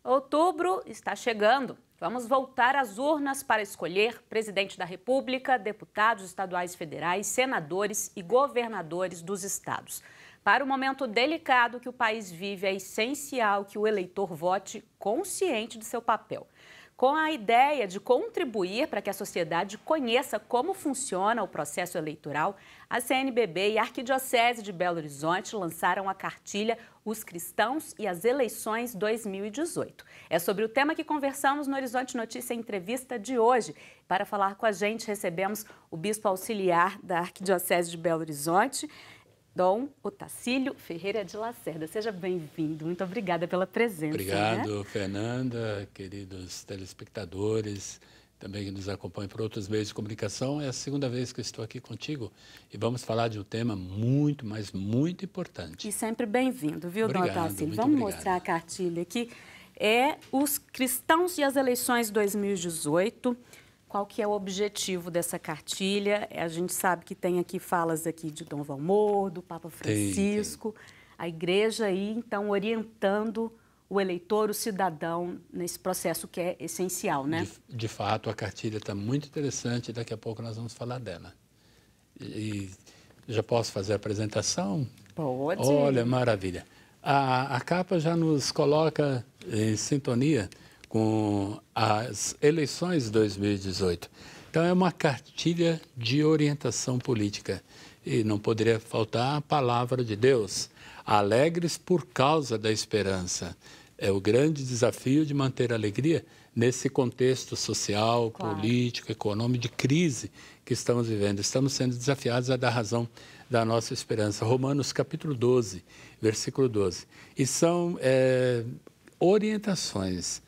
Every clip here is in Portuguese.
Outubro está chegando. Vamos voltar às urnas para escolher presidente da República, deputados estaduais e federais, senadores e governadores dos estados. Para o momento delicado que o país vive, é essencial que o eleitor vote consciente de seu papel, com a ideia de contribuir para que a sociedade conheça como funciona o processo eleitoral. A CNBB e a Arquidiocese de Belo Horizonte lançaram a cartilha Os Cristãos e as Eleições 2018. É sobre o tema que conversamos no Horizonte Notícia Entrevista de hoje. Para falar com a gente, recebemos o bispo auxiliar da Arquidiocese de Belo Horizonte, Dom Otacílio Ferreira de Lacerda. Seja bem-vindo. Muito obrigada pela presença. Obrigado, Fernanda, queridos telespectadores, também que nos acompanham por outros meios de comunicação. É a segunda vez que eu estou aqui contigo e vamos falar de um tema muito, mas muito importante. E sempre bem-vindo, viu, Dom Otacílio? Vamos obrigado. Mostrar a cartilha aqui. É Os Cristãos e as Eleições 2018. Qual que é o objetivo dessa cartilha? A gente sabe que tem aqui falas aqui de Dom Valmor, do Papa Francisco, a igreja aí, então, orientando o eleitor, o cidadão, nesse processo que é essencial, né? De fato, a cartilha está muito interessante, daqui a pouco nós vamos falar dela. E já posso fazer a apresentação? Pode. Olha, maravilha. A capa já nos coloca em sintonia com as eleições 2018. Então, é uma cartilha de orientação política. E não poderia faltar a palavra de Deus. Alegres por causa da esperança. É o grande desafio de manter a alegria nesse contexto social, político, econômico, de crise que estamos vivendo. Estamos sendo desafiados a dar razão da nossa esperança. Romanos capítulo 12, versículo 12. E são orientações.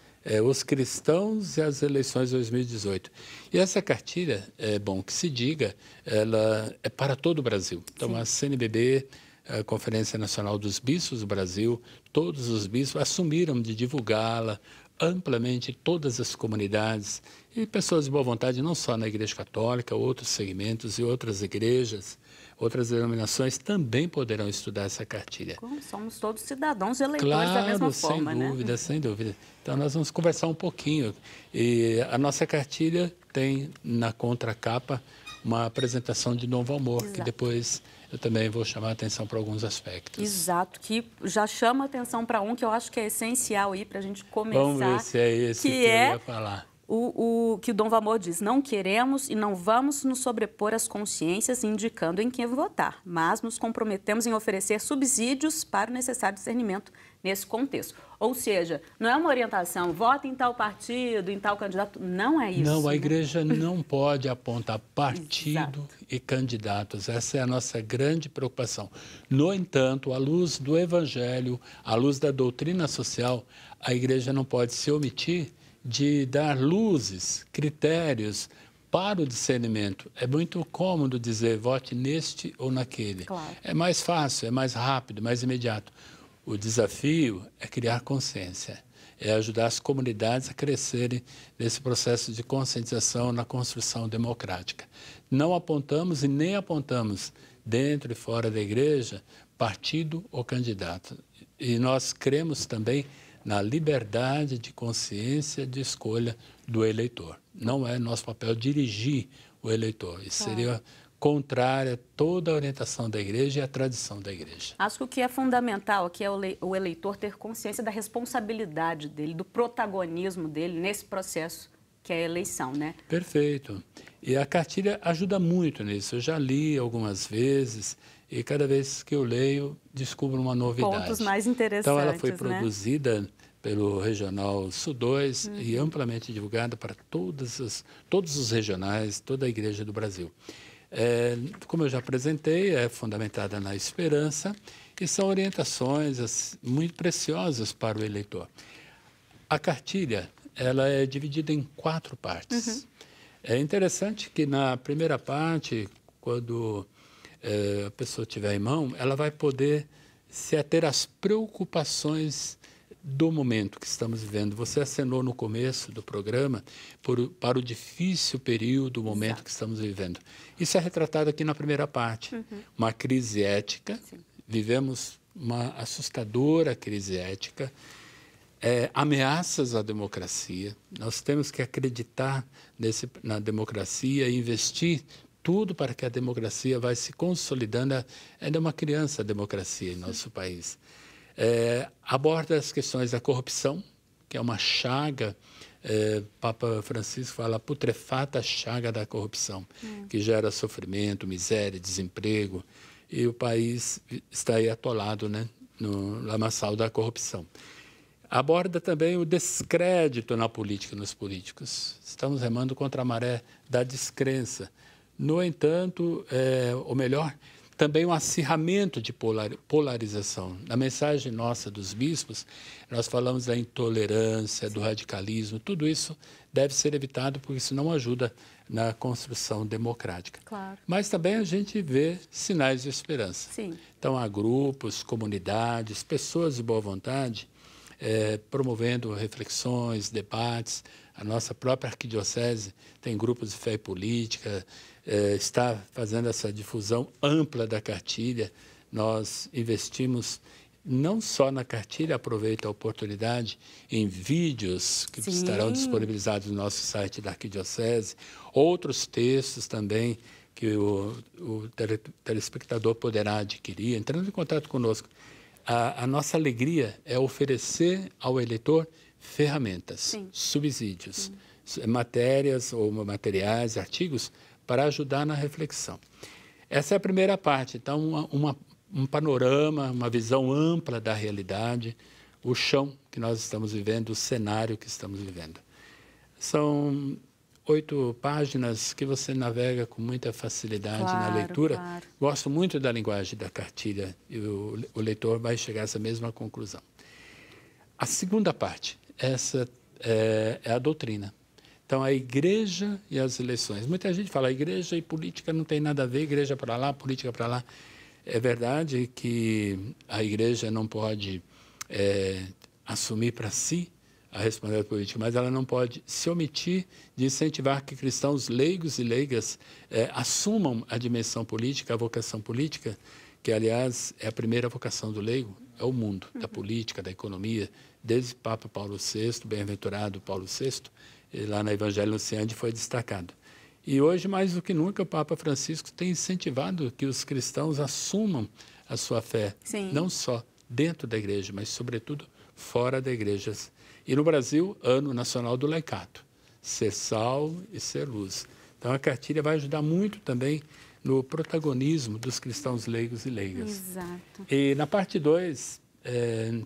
Os Cristãos e as Eleições 2018. E essa cartilha, é bom que se diga, ela é para todo o Brasil. Então, a CNBB, a Conferência Nacional dos Bispos do Brasil, todos os bispos assumiram de divulgá-la amplamente em todas as comunidades e pessoas de boa vontade, não só na Igreja Católica, outros segmentos e outras igrejas, outras denominações também poderão estudar essa cartilha. Como somos todos cidadãos eleitores da mesma forma, né? Sem dúvida, sem dúvida. Então, nós vamos conversar um pouquinho. E a nossa cartilha tem na contracapa uma apresentação de Dom Valmor, que depois eu também vou chamar a atenção para alguns aspectos. Exato, que já chama a atenção para um que eu acho que é essencial aí para a gente começar. Vamos ver se é esse que eu ia falar. O que o Dom Valmor diz: não queremos e não vamos nos sobrepor às consciências indicando em quem votar, mas nos comprometemos em oferecer subsídios para o necessário discernimento nesse contexto. Ou seja, não é uma orientação, vota em tal partido, em tal candidato, não é isso. Não, a igreja não pode apontar partido e candidatos, essa é a nossa grande preocupação. No entanto, à luz do Evangelho, à luz da doutrina social, a igreja não pode se omitir de dar luzes, critérios para o discernimento. É muito cômodo dizer vote neste ou naquele. Claro. É mais fácil, é mais rápido, mais imediato. O desafio é criar consciência, é ajudar as comunidades a crescerem nesse processo de conscientização na construção democrática. Não apontamos e nem apontamos dentro e fora da igreja partido ou candidato. E nós cremos também na liberdade de consciência de escolha do eleitor. Não é nosso papel dirigir o eleitor. Isso seria contrário a toda a orientação da igreja e a tradição da igreja. Acho que o que é fundamental aqui é o eleitor ter consciência da responsabilidade dele, do protagonismo dele nesse processo que é a eleição, né? Perfeito. E a cartilha ajuda muito nisso. Eu já li algumas vezes e cada vez que eu leio, descubro uma novidade. Pontos mais interessantes, então, ela foi produzida pelo Regional Sul 2 e amplamente divulgada para todos os regionais, toda a igreja do Brasil. Como eu já apresentei, é fundamentada na esperança e são orientações muito preciosas para o eleitor. A cartilha, ela é dividida em 4 partes. É interessante que na primeira parte, quando a pessoa tiver em mão, ela vai poder se ater às preocupações do momento que estamos vivendo. Você acenou no começo do programa para o difícil período, o momento que estamos vivendo. Isso é retratado aqui na primeira parte. Uma crise ética. Vivemos uma assustadora crise ética. ameaças à democracia. Nós temos que acreditar na democracia e investir tudo para que a democracia vai se consolidando. Ainda é uma criança a democracia em nosso país. Aborda as questões da corrupção, que é uma chaga. Papa Francisco fala a putrefata chaga da corrupção, que gera sofrimento, miséria, desemprego, e o país está aí atolado, né, no lamaçal da corrupção. Aborda também o descrédito na política, nos políticos. Estamos remando contra a maré da descrença. No entanto, ou melhor, também um acirramento de polarização. Na mensagem nossa dos bispos, nós falamos da intolerância, do radicalismo. Tudo isso deve ser evitado, porque isso não ajuda na construção democrática. Claro. Mas também a gente vê sinais de esperança. Sim. Então, há grupos, comunidades, pessoas de boa vontade, promovendo reflexões, debates. A nossa própria arquidiocese tem grupos de fé e política, está fazendo essa difusão ampla da cartilha. Nós investimos não só na cartilha, aproveito a oportunidade, em vídeos que Sim. estarão disponibilizados no nosso site da arquidiocese, outros textos também que o telespectador poderá adquirir, entrando em contato conosco. A nossa alegria é oferecer ao eleitor ferramentas, Sim. subsídios, matérias ou materiais, artigos, para ajudar na reflexão. Essa é a primeira parte. Então, um panorama, uma visão ampla da realidade, o chão que nós estamos vivendo, o cenário que estamos vivendo. São 8 páginas que você navega com muita facilidade na leitura. Claro. Gosto muito da linguagem da cartilha e o leitor vai chegar a essa mesma conclusão. A segunda parte, essa é a doutrina. Então, a igreja e as eleições. Muita gente fala, igreja e política não tem nada a ver, igreja para lá, política para lá. É verdade que a igreja não pode assumir para si a responsabilidade política, mas ela não pode se omitir de incentivar que cristãos leigos e leigas assumam a dimensão política, a vocação política, que, aliás, é a primeira vocação do leigo, é o mundo, da política, da economia, desde Papa Paulo VI, bem-aventurado Paulo VI, lá na Evangelho Nunciante foi destacado. E hoje, mais do que nunca, o Papa Francisco tem incentivado que os cristãos assumam a sua fé, Sim. não só dentro da igreja, mas, sobretudo, fora da igreja. E no Brasil, Ano Nacional do Laicato, ser sal e ser luz. Então, a cartilha vai ajudar muito também no protagonismo dos cristãos leigos e leigas. Exato. E na parte 2,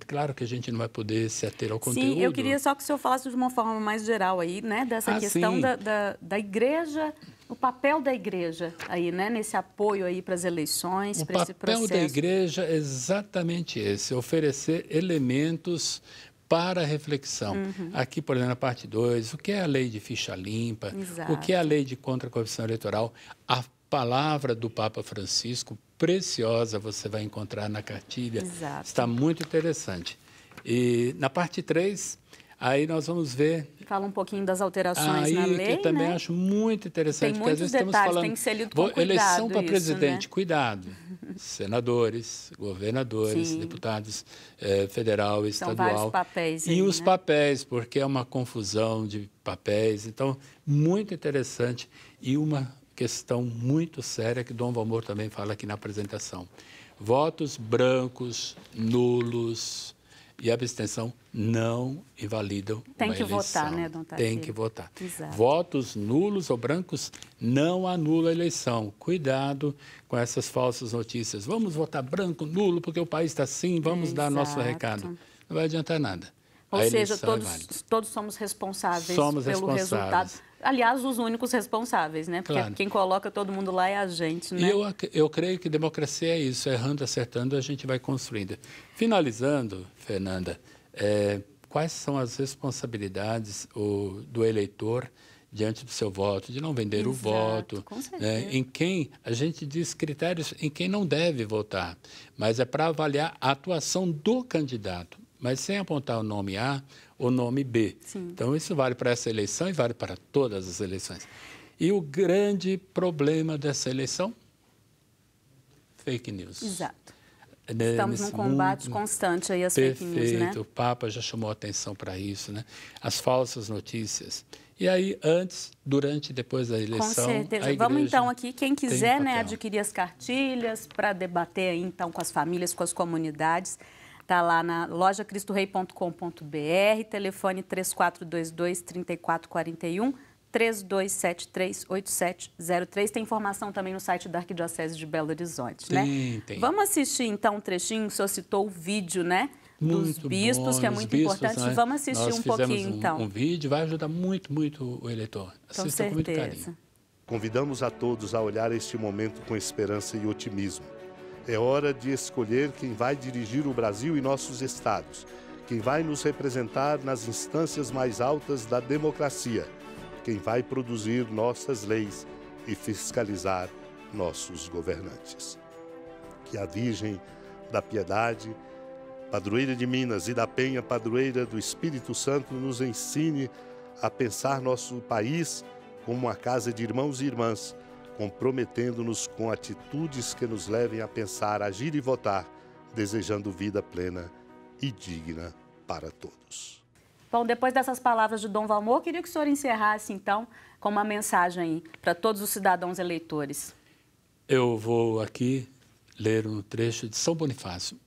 claro que a gente não vai poder se ater ao conteúdo. Sim, eu queria só que o senhor falasse de uma forma mais geral aí, né, dessa questão da igreja, o papel da igreja aí, né, nesse apoio aí para as eleições, para esse processo. O papel da igreja é exatamente esse, oferecer elementos para a reflexão. Aqui, por exemplo, na parte 2, o que é a lei de ficha limpa, Exato. o que é a lei de contra a corrupção eleitoral, a palavra do Papa Francisco, preciosa, você vai encontrar na cartilha. Exato. Está muito interessante. E na parte 3, aí nós vamos ver... Fala um pouquinho das alterações na lei, que eu também né? acho muito interessante. Tem porque às muitos vezes detalhes, estamos falando, tem que ser lido com cuidado eleição para isso, presidente, né? cuidado. Senadores, governadores, Sim. deputados federal e São estadual. vários papéis E aí, os né? papéis, porque é uma confusão de papéis. Então, muito interessante. E uma questão muito séria que Dom Valmor também fala aqui na apresentação. Votos brancos, nulos e abstenção não invalidam Tem uma que eleição. votar, né, Dom Tarcísio? Tem que votar. Exato. Votos nulos ou brancos não anulam a eleição. Cuidado com essas falsas notícias. Vamos votar branco, nulo, porque o país está assim, vamos dar nosso recado. Não vai adiantar nada. Ou A seja, eleição é válida. todos somos responsáveis Somos pelo responsáveis. resultado. Aliás, os únicos responsáveis, né? Porque Claro. quem coloca todo mundo lá é a gente, né? E eu creio que democracia é isso, errando, acertando, a gente vai construindo. Finalizando, Fernanda, quais são as responsabilidades do eleitor diante do seu voto, de não vender o Exato, voto, com certeza. né? Em quem a gente diz critérios em quem não deve votar, mas é para avaliar a atuação do candidato, mas sem apontar o nome A ou nome B. Sim. Então, isso vale para essa eleição e vale para todas as eleições. E o grande problema dessa eleição? Fake news. Exato. Estamos num combate constante aí às fake news, né? Perfeito, o Papa já chamou atenção para isso, né? As falsas notícias. E aí, antes, durante e depois da eleição, com certeza. Vamos então aqui, quem quiser, né, adquirir as cartilhas para debater aí, então, com as famílias, com as comunidades, está lá na lojacristoRei.com.br, telefone 3422-3441, 3273-8703. Tem informação também no site da Arquidiocese de Belo Horizonte, né? Tem. Vamos assistir, então, um trechinho. O senhor citou o vídeo, né? Dos bispos, que é muito importante. Né? Vamos assistir um pouquinho, então. Um vídeo, vai ajudar muito o eleitor. Assista com muito carinho. Convidamos a todos a olhar este momento com esperança e otimismo. É hora de escolher quem vai dirigir o Brasil e nossos estados, quem vai nos representar nas instâncias mais altas da democracia, quem vai produzir nossas leis e fiscalizar nossos governantes. Que a Virgem da Piedade, padroeira de Minas, e da Penha, padroeira do Espírito Santo, nos ensine a pensar nosso país como uma casa de irmãos e irmãs, comprometendo-nos com atitudes que nos levem a pensar, agir e votar, desejando vida plena e digna para todos. Bom, depois dessas palavras de Dom Valmor, queria que o senhor encerrasse, então, com uma mensagem para todos os cidadãos eleitores. Eu vou aqui ler um trecho de São Bonifácio.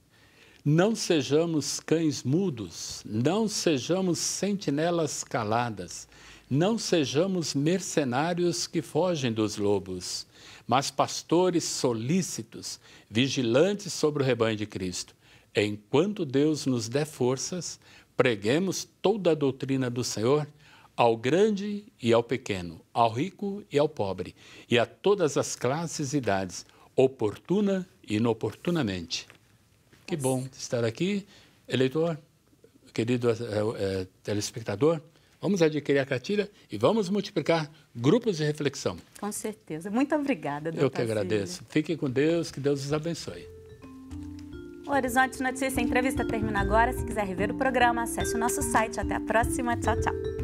Não sejamos cães mudos, não sejamos sentinelas caladas, não sejamos mercenários que fogem dos lobos, mas pastores solícitos, vigilantes sobre o rebanho de Cristo. Enquanto Deus nos der forças, preguemos toda a doutrina do Senhor ao grande e ao pequeno, ao rico e ao pobre, e a todas as classes e idades, oportuna e inoportunamente. Que bom estar aqui, eleitor, querido telespectador. Vamos adquirir a cartilha e vamos multiplicar grupos de reflexão. Com certeza. Muito obrigada, doutor. Eu que agradeço. Fiquem com Deus, que Deus os abençoe. O Horizonte Notícias, a entrevista termina agora. Se quiser rever o programa, acesse o nosso site. Até a próxima. Tchau, tchau.